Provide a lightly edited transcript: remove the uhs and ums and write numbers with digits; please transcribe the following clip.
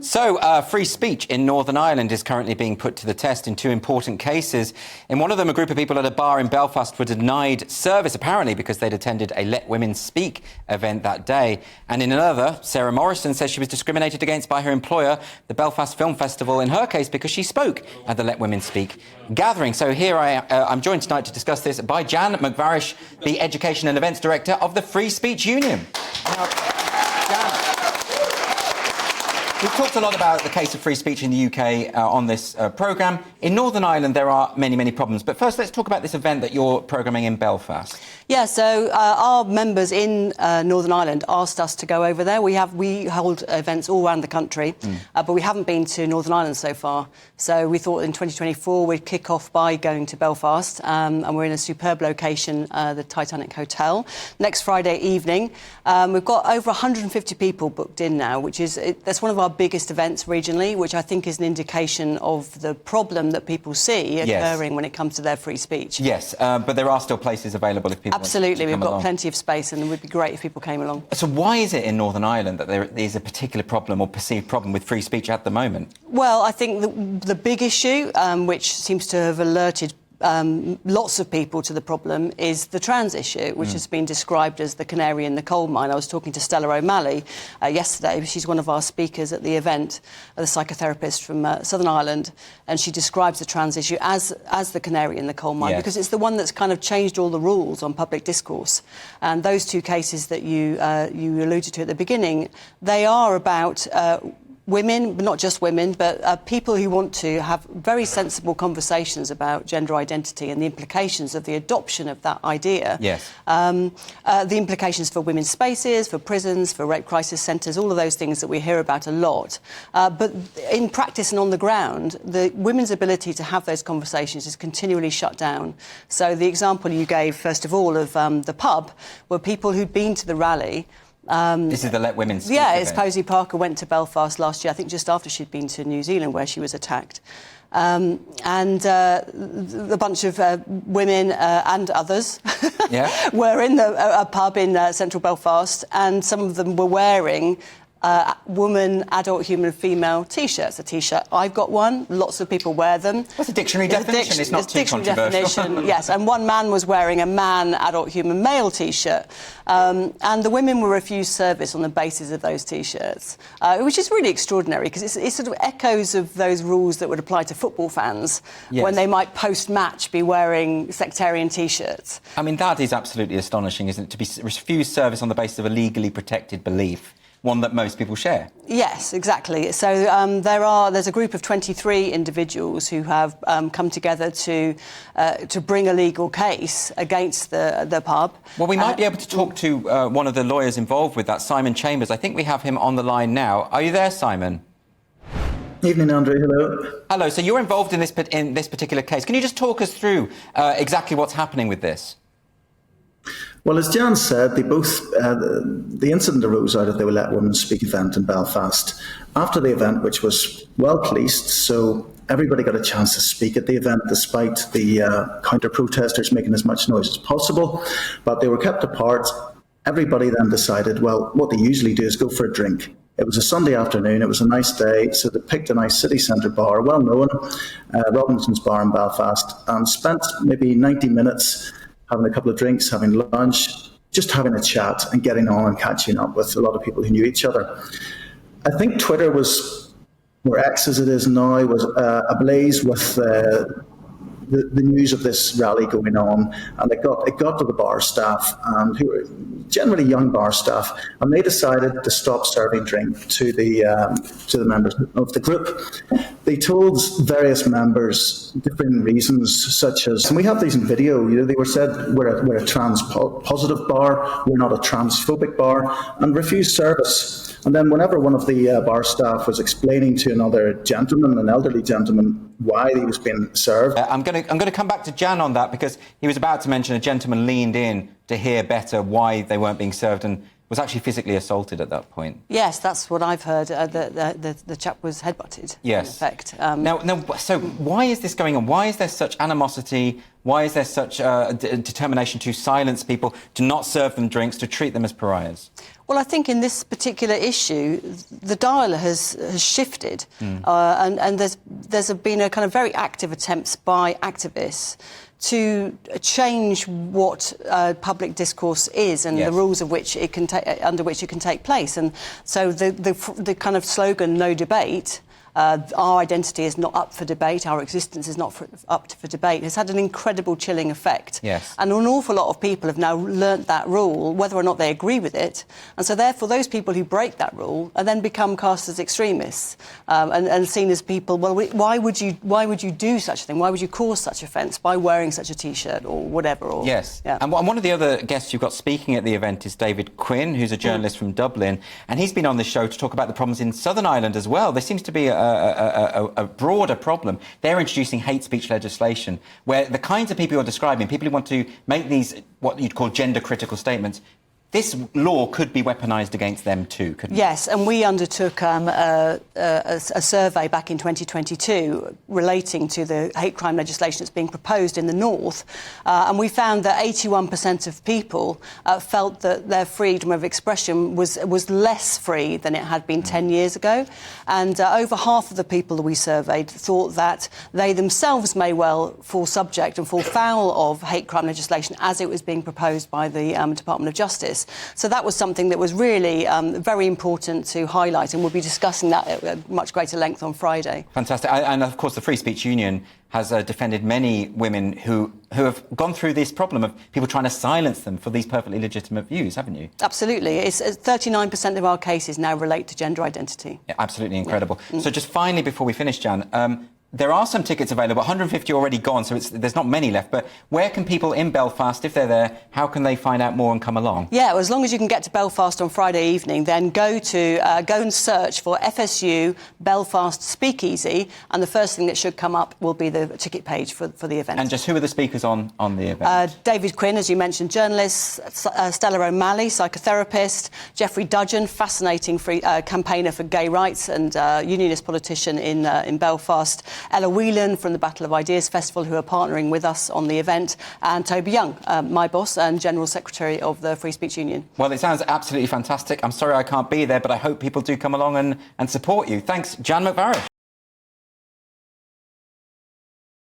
So, free speech in Northern Ireland is currently being put to the test in two important cases. In one of them, a group of people at a bar in Belfast were denied service, apparently because they'd attended a Let Women Speak event that day. And in another, Sarah Morrison says she was discriminated against by her employer, the Belfast Film Festival, in her case because she spoke at the Let Women Speak gathering. So here I'm joined tonight to discuss this by Jan Macvarish, the Education and Events Director of the Free Speech Union. Now, Jan, we've talked a lot about the case of free speech in the UK on this programme. In Northern Ireland, there are many, many problems. But first, let's talk about this event that you're programming in Belfast. Yeah, so our members in Northern Ireland asked us to go over there. We hold events all around the country, but we haven't been to Northern Ireland so far. So we thought in 2024 we'd kick off by going to Belfast, and we're in a superb location, the Titanic Hotel. Next Friday evening, we've got over 150 people booked in now, that's one of our biggest events regionally, which I think is an indication of the problem that people see occurring when it comes to their free speech. Yes, but there are still places available if people Absolutely, we've got along. Plenty of space, and it would be great if people came along. So why is it in Northern Ireland that there is a particular problem or perceived problem with free speech at the moment? Well, I think the big issue, which seems to have alerted lots of people to the problem, is the trans issue, which has been described as the canary in the coal mine. I was talking to Stella O'Malley yesterday. She's one of our speakers at the event, the psychotherapist from Southern Ireland, and she describes the trans issue as the canary in the coal mine, because it's the one that's kind of changed all the rules on public discourse. And those two cases that you alluded to at the beginning, they are about women, but not just women, but people who want to have very sensible conversations about gender identity and the implications of the adoption of that idea. Yes. The implications for women's spaces, for prisons, for rape crisis centres, all of those things that we hear about a lot. But in practice and on the ground, the women's ability to have those conversations is continually shut down. So the example you gave, first of all, of the pub, were people who'd been to the rally. This is the Let Women Speak Yeah, event. it's Posey Parker went to Belfast last year, I think just after she'd been to New Zealand, where she was attacked. A bunch of women and others were in a pub in central Belfast, and some of them were wearing woman, adult, human, female T-shirts. A T-shirt, I've got one. Lots of people wear them. What's the dictionary definition? It's not too controversial. Definition, yes, and one man was wearing a man, adult, human, male T-shirt. And the women were refused service on the basis of those T-shirts, which is really extraordinary, because it sort of echoes of those rules that would apply to football fans when they might post-match be wearing sectarian T-shirts. I mean, that is absolutely astonishing, isn't it? To be refused service on the basis of a legally protected belief. One that most people share. Yes, exactly. So there's a group of 23 individuals who have come together to bring a legal case against the pub. Well, we might be able to talk to one of the lawyers involved with that, Simon Chambers. I think we have him on the line now. Are you there, Simon? Evening, Andrew. Hello. Hello. So you're involved in this particular case. Can you just talk us through exactly what's happening with this? Well, as Jan said, the incident arose out of the Let Women Speak event in Belfast. After the event, which was well policed, so everybody got a chance to speak at the event, despite the counter-protesters making as much noise as possible. But they were kept apart. Everybody then decided, well, what they usually do is go for a drink. It was a Sunday afternoon, it was a nice day, so they picked a nice city centre bar, well known, Robinson's Bar in Belfast, and spent maybe 90 minutes having a couple of drinks, having lunch, just having a chat and getting on and catching up with a lot of people who knew each other. I think Twitter was, or X as it is now, was ablaze with the news of this rally going on, and it got to the bar staff, and who were generally young bar staff, and they decided to stop serving drink to the members of the group. They told various members different reasons, such as, and we have these in video. They were said we're a trans positive bar, we're not a transphobic bar, and refused service. And then whenever one of the bar staff was explaining to another gentleman, an elderly gentleman, why he was being served. I'm going to come back to Jan on that, because he was about to mention a gentleman leaned in to hear better why they weren't being served and was actually physically assaulted at that point. Yes, that's what I've heard. The chap was headbutted, yes. in effect. So why is this going on? Why is there such animosity? Why is there such determination to silence people, to not serve them drinks, to treat them as pariahs? Well, I think in this particular issue, the dial has shifted, and there's been a kind of very active attempts by activists to change what public discourse is and yes. the rules of which it can under which it can take place. And so the kind of slogan "No debate." Our identity is not up for debate, our existence is not up for debate, has had an incredible chilling effect. Yes. And an awful lot of people have now learnt that rule, whether or not they agree with it. And so therefore those people who break that rule are then become cast as extremists and seen as people, well, why would you do such a thing? Why would you cause such offence by wearing such a T-shirt or whatever? Or, yes. Yeah. And one of the other guests you've got speaking at the event is David Quinn, who's a journalist from Dublin, and he's been on this show to talk about the problems in Southern Ireland as well. There seems to be a broader problem. They're introducing hate speech legislation where the kinds of people you're describing, people who want to make these what you'd call gender-critical statements, this law could be weaponised against them too, couldn't it? Yes, and we undertook a survey back in 2022 relating to the hate crime legislation that's being proposed in the north, and we found that 81% of people felt that their freedom of expression was less free than it had been 10 years ago, and over half of the people that we surveyed thought that they themselves may well fall subject and fall foul of hate crime legislation as it was being proposed by the Department of Justice. So that was something that was really very important to highlight, and we'll be discussing that at much greater length on Friday. Fantastic. And, of course, the Free Speech Union has defended many women who have gone through this problem of people trying to silence them for these perfectly legitimate views, haven't you? Absolutely. 39% of our cases now relate to gender identity. Yeah, absolutely incredible. Yeah. So just finally, before we finish, Jan, there are some tickets available, 150 already gone, so there's not many left. But where can people in Belfast, if they're there, how can they find out more and come along? Yeah, well, as long as you can get to Belfast on Friday evening, then go and search for FSU Belfast Speakeasy, and the first thing that should come up will be the ticket page for the event. And just who are the speakers on the event? David Quinn, as you mentioned, journalist, Stella O'Malley, psychotherapist, Geoffrey Dudgeon, fascinating campaigner for gay rights and unionist politician in Belfast, Ella Whelan from the Battle of Ideas Festival, who are partnering with us on the event, and Toby Young, my boss and General Secretary of the Free Speech Union. Well, it sounds absolutely fantastic. I'm sorry I can't be there, but I hope people do come along and support you. Thanks, Jan Macvarish.